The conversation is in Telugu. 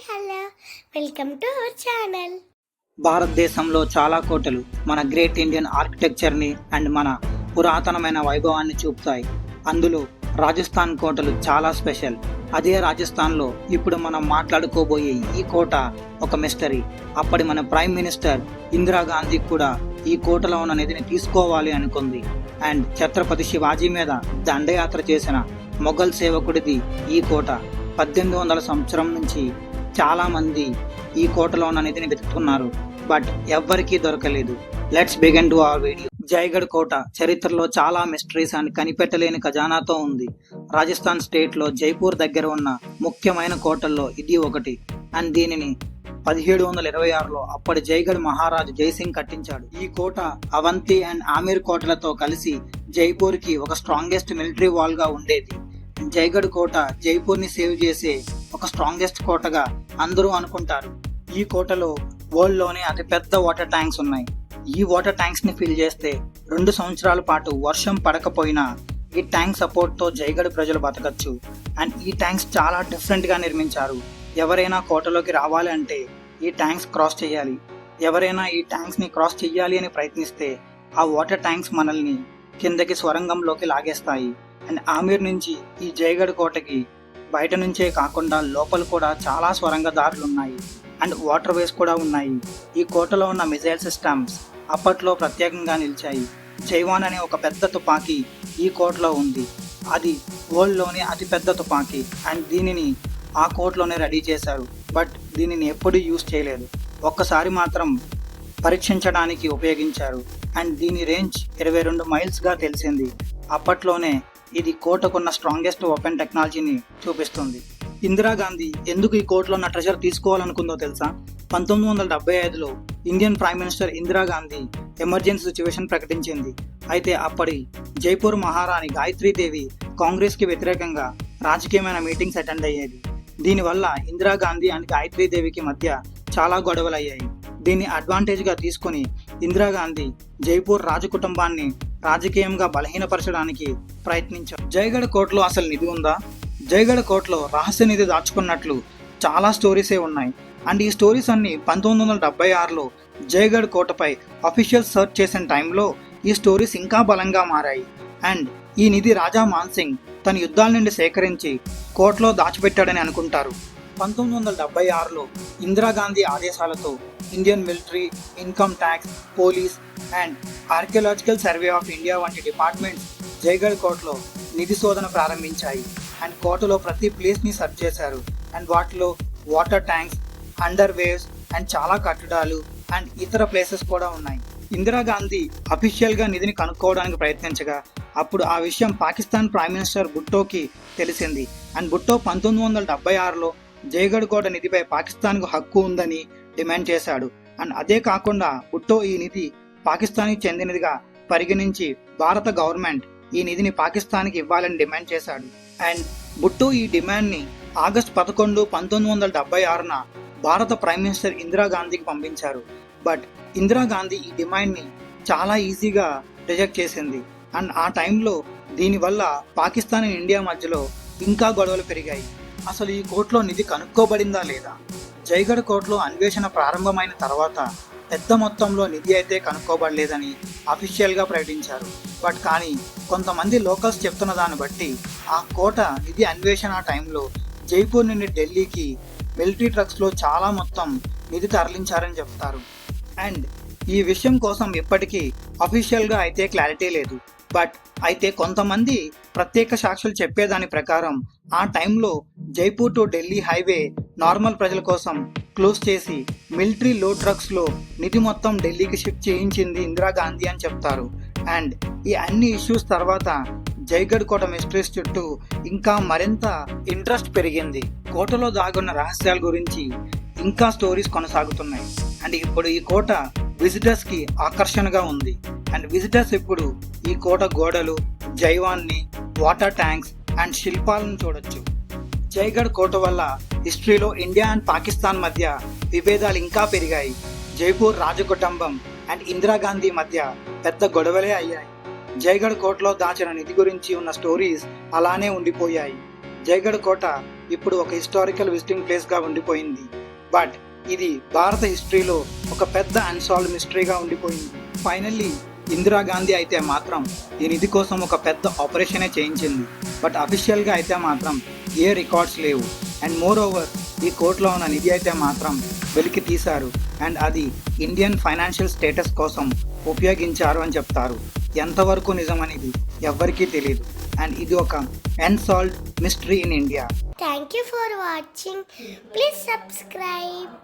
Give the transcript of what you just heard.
Hello, welcome to our channel. భారతదేశంలో చాలా కోటలు మన గ్రేట్ ఇండియన్ ఆర్కిటెక్చర్ని అండ్ మన పురాతనమైన వైభవాన్ని చూపుతాయి. అందులో రాజస్థాన్ కోటలు చాలా స్పెషల్. అదే రాజస్థాన్లో ఇప్పుడు మనం మాట్లాడుకోబోయే ఈ కోట ఒక మిస్టరీ. అప్పటి మన ప్రైమ్ మినిస్టర్ ఇందిరాగాంధీ కూడా ఈ కోటలో ఉన్న నిధిని తీసుకోవాలి అనుకుంది. అండ్ ఛత్రపతి శివాజీ మీద దండయాత్ర చేసిన మొఘల్ సేవకుడిది ఈ కోట. 1800 సంవత్సరం నుంచి చాలా మంది ఈ కోటలో ఉన్న నిధిని వెతుకుతున్నారు, బట్ ఎవ్వరికీ దొరకలేదు. Let's begin to our video. Jaigarh కోట చరిత్రలో చాలా మిస్టరీస్ అండ్ కనిపెట్టలేని ఖజానాతో ఉంది. రాజస్థాన్ స్టేట్ లో జైపూర్ దగ్గర ఉన్న ముఖ్యమైన కోటల్లో ఇది ఒకటి. అండ్ దీనిని 1726లో అప్పటి జైగఢ్ మహారాజు జైసింగ్ కట్టించాడు. ఈ కోట అవంతి అండ్ ఆమీర్ కోటలతో కలిసి జైపూర్ కి ఒక స్ట్రాంగెస్ట్ మిలిటరీ వాల్ గా ఉండేది. జైగఢ్ కోట జైపూర్ ని సేవ్ చేసే ఒక స్ట్రాంగెస్ట్ కోటగా అందరూ అనుకుంటారు. ఈ కోటలో వరల్డ్ లోనే అతిపెద్ద వాటర్ ట్యాంక్స్ ఉన్నాయి. ఈ వాటర్ ట్యాంక్స్ ని ఫిల్ చేస్తే 2 సంవత్సరాల పాటు వర్షం పడకపోయినా ఈ ట్యాంక్ సపోర్ట్ తో జైగఢ్ ప్రజలు బతకచ్చు. అండ్ ఈ ట్యాంక్స్ చాలా డిఫరెంట్ గా నిర్మించారు. ఎవరైనా కోటలోకి రావాలి అంటే ఈ ట్యాంక్స్ క్రాస్ చేయాలి. ఎవరైనా ఈ ట్యాంక్స్ ని క్రాస్ చేయాలి అని ప్రయత్నిస్తే ఆ వాటర్ ట్యాంక్స్ మనల్ని కిందకి స్వరంగంలోకి లాగేస్తాయి. అండ్ ఆమీర్ నుంచి ఈ జైగఢ్ కోటకి బయట నుంచే కాకుండా లోపల కూడా చాలా స్వరంగ దారులు ఉన్నాయి. అండ్ వాటర్ వేస్ కూడా ఉన్నాయి. ఈ కోటలో ఉన్న మిజైల్ సిస్టమ్స్ అప్పట్లో ప్రత్యేకంగా నిలిచాయి. జైవాన్ అనే ఒక పెద్ద తుపాకీ ఈ కోటలో ఉంది. అది వరల్డ్ లోనే అతి పెద్ద తుపాకీ. అండ్ దీనిని ఆ కోటలోనే రెడీ చేశారు, బట్ దీనిని ఎప్పుడూ యూజ్ చేయలేదు. ఒక్కసారి మాత్రం పరీక్షించడానికి ఉపయోగించారు. అండ్ దీని రేంజ్ 22 మైల్స్ గా తెలిసింది. అప్పట్లోనే ఇది కోటకున్న స్ట్రాంగెస్ట్ ఓపెన్ టెక్నాలజీని చూపిస్తుంది. ఇందిరాగాంధీ ఎందుకు ఈ కోటలో ఉన్న ట్రెజర్ తీసుకోవాలనుకుందో తెలుసా? 1975లో Indian prime minister Indira Gandhi emergency situation ప్రకటించింది. అయితే అప్పటి జైపూర్ మహారాణి గాయత్రీదేవి కాంగ్రెస్ కి వ్యతిరేకంగా రాజకీయమైన మీటింగ్స్ అటెండ్ అయ్యేది. దీనివల్ల ఇందిరాగాంధీ అండ్ గాయత్రీదేవికి మధ్య చాలా గొడవలు అయ్యాయి. దీన్ని అడ్వాంటేజ్ గా తీసుకుని ఇందిరాగాంధీ జైపూర్ రాజకుటుంబాన్ని రాజకీయంగా బలహీనపరచడానికి ప్రయత్నించారు. జైగఢ్ కోటలో అసలు నిధి ఉందా? జైగఢ్ కోటలో రహస్య నిధి దాచుకున్నట్లు చాలా స్టోరీసే ఉన్నాయి. అండ్ ఈ స్టోరీస్ అన్ని 1976లో జైగఢ్ కోటపై అఫీషియల్ సర్చ్ చేసిన టైంలో ఈ స్టోరీస్ ఇంకా బలంగా మారాయి. అండ్ ఈ నిధి రాజా మాన్సింగ్ తన యుద్ధాల నుండి సేకరించి కోటలో దాచిపెట్టాడని అనుకుంటారు. 1976లో ఇందిరాగాంధీ ఆదేశాలతో Indian military, income tax, police and archaeological survey of India వంటి డిపార్ట్మెంట్స్ జైగఢ్ కోటలో నిధి శోధన ప్రారంభించాయి. అండ్ కోటలో ప్రతి ప్లేస్ ని సర్చ్ చేశారు. అండ్ వాటిలో water tanks, under waves and చాలా కట్టడాలు అండ్ ఇతర ప్లేసెస్ కూడా ఉన్నాయి. ఇందిరాగాంధీ అఫీషియల్ గా నిధిని కనుక్కోవడానికి ప్రయత్నించగా అప్పుడు ఆ విషయం పాకిస్తాన్ ప్రైమ్ మినిస్టర్ భుట్టోకి తెలిసింది. అండ్ భుట్టో 1976లో జైగఢ్ కోట నిధిపై పాకిస్తాన్ కు హక్కు ఉందని డిమాండ్ చేశాడు. అండ్ అదే కాకుండా భుట్టో ఈ నిధి పాకిస్తాన్కి చెందినదిగా పరిగణించి భారత గవర్నమెంట్ ఈ నిధిని పాకిస్తాన్కి ఇవ్వాలని డిమాండ్ చేశాడు. అండ్ భుట్టో ఈ డిమాండ్ ని ఆగస్టు 11, 1976న భారత ప్రైమ్ మినిస్టర్ ఇందిరాగాంధీకి పంపించారు. బట్ ఇందిరాగాంధీ ఈ డిమాండ్ ని చాలా ఈజీగా రిజెక్ట్ చేసింది. అండ్ ఆ టైంలో దీనివల్ల పాకిస్తాన్ అండ్ ఇండియా మధ్యలో ఇంకా గొడవలు పెరిగాయి. అసలు ఈ కోటలో నిధి కనుక్కోబడిందా లేదా? జైగఢ్ కోటలో అన్వేషణ ప్రారంభమైన తర్వాత పెద్ద మొత్తంలో నిధి అయితే కనుక్కోబడలేదని అఫీషియల్ గా ప్రకటించారు. బట్ కానీ కొంతమంది లోకల్స్ చెప్తున్న దాన్ని బట్టి ఆ కోట నిధి అన్వేషణ టైంలో జైపూర్ నుండి ఢిల్లీకి మిలిటరీ ట్రక్స్ లో చాలా మొత్తం నిధి తరలించారని చెప్తారు. అండ్ ఈ విషయం కోసం ఇప్పటికీ అఫీషియల్ గా అయితే క్లారిటీ లేదు. బట్ అయితే కొంతమంది ప్రత్యేక సాక్షులు చెప్పేదాని ప్రకారం ఆ టైంలో Jaipur to Delhi highway normal ప్రజల కోసం క్లోజ్ చేసి మిలిటరీ లోడ్ ట్రక్స్ లో నిధి మొత్తం ఢిల్లీకి షిఫ్ట్ చేయించింది ఇందిరాగాంధీ అని చెప్తారు. అండ్ ఈ అన్ని ఇష్యూస్ తర్వాత జైగఢ్ కోట మిస్టరీస్ చుట్టూ ఇంకా మరింత ఇంట్రెస్ట్ పెరిగింది. కోటలో దాగున్న రహస్యాల గురించి ఇంకా స్టోరీస్ కొనసాగుతున్నాయి. అండ్ ఇప్పుడు ఈ కోట విజిటర్స్ కి ఆకర్షణగా ఉంది. అండ్ విజిటర్స్ ఇప్పుడు ఈ కోట గోడలు, జైవాన్ని, వాటర్ ట్యాంక్స్ అండ్ శిల్పాలను చూడొచ్చు. జైగఢ్ కోట వల్ల హిస్టరీలో ఇండియా అండ్ పాకిస్తాన్ మధ్య విభేదాలు ఇంకా పెరిగాయి. జైపూర్ రాజకుటుంబం అండ్ ఇందిరాగాంధీ మధ్య పెద్ద గొడవలే అయ్యాయి. జైగఢ్ కోటలో దాచిన నిధి గురించి ఉన్న స్టోరీస్ అలానే ఉండిపోయాయి. జైగఢ్ కోట ఇప్పుడు ఒక హిస్టారికల్ విజిటింగ్ ప్లేస్గా ఉండిపోయింది. బట్ ఇది భారత హిస్టరీలో ఒక పెద్ద అన్సాల్వ్డ్ మిస్టరీగా ఉండిపోయింది. ఫైనల్లీ ఇందిరాగాంధీ అయితే మాత్రం ఈ నిధి కోసం ఒక పెద్ద ఆపరేషనే చేయించింది. బట్ అఫీషియల్గా అయితే మాత్రం ఏ రికార్డ్స్ లేవు. అండ్ మోర్ ఓవర్ ఈ కోర్టులో ఉన్న నిధి అయితే మాత్రం వెలికి తీశారు అండ్ అది ఇండియన్ ఫైనాన్షియల్ స్టేటస్ కోసం ఉపయోగించారు అని చెప్తారు. ఎంతవరకు నిజమనేది ఎవ్వరికీ తెలియదు. అండ్ ఇది ఒక unsolved mystery in India. Thank you for watching. Please subscribe.